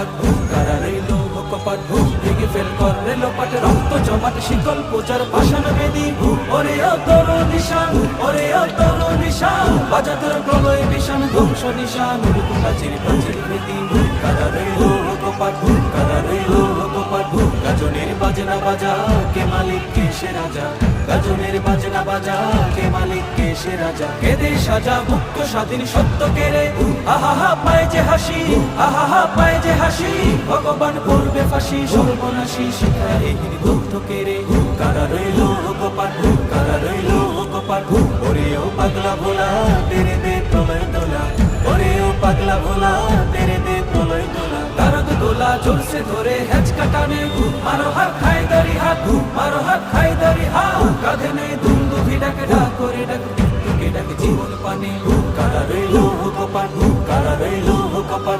কপাট কারা রইল কপাট ভেঙে ফেল কর রেলোপাট রক্ত জমাট শিকল পূজার পাষাণ বেদি ওরে অতর নিশান ওরে অতর নিশান বাজাতের প্রলয় নিশান ধ্বংস নিশান প্রাচীর প্রাচীর বেদি কারা রইল কপাট কারা রইল কপাট গাজনের বাজনা বাজা কে মালিক কে সে রাজা গাজনের বাজনা বাজা কে মালিক কে সে রাজা কেদে সাজা মুক্ত স্বাধীন সত্য কেড়ে আহা পায় যে হাসি আহা পায় যে হাসি ভগবান করবে ফাঁসি সর্বনাশী শিখাহীন দুঃখ কেড়ে কারা রইল কপাট কারা রইল কপাট ওরে ও পাগলা ভোলা তেরে দে প্রলয় দোলা ওরে ও পাগলা ভোলা তেরে দে প্রলয় দোলা তারক দোলা জোর সে ধরে হেঁচ কাটানে মারো হাত খাইদারি হাত মারো হাত খাইদারি হাত কাঁধে নেই দুন্দুভি ডাকে ডাক করে ডাক কে ডাকে জীবন পানে কারা রইল কপাট কারা রইল কপাট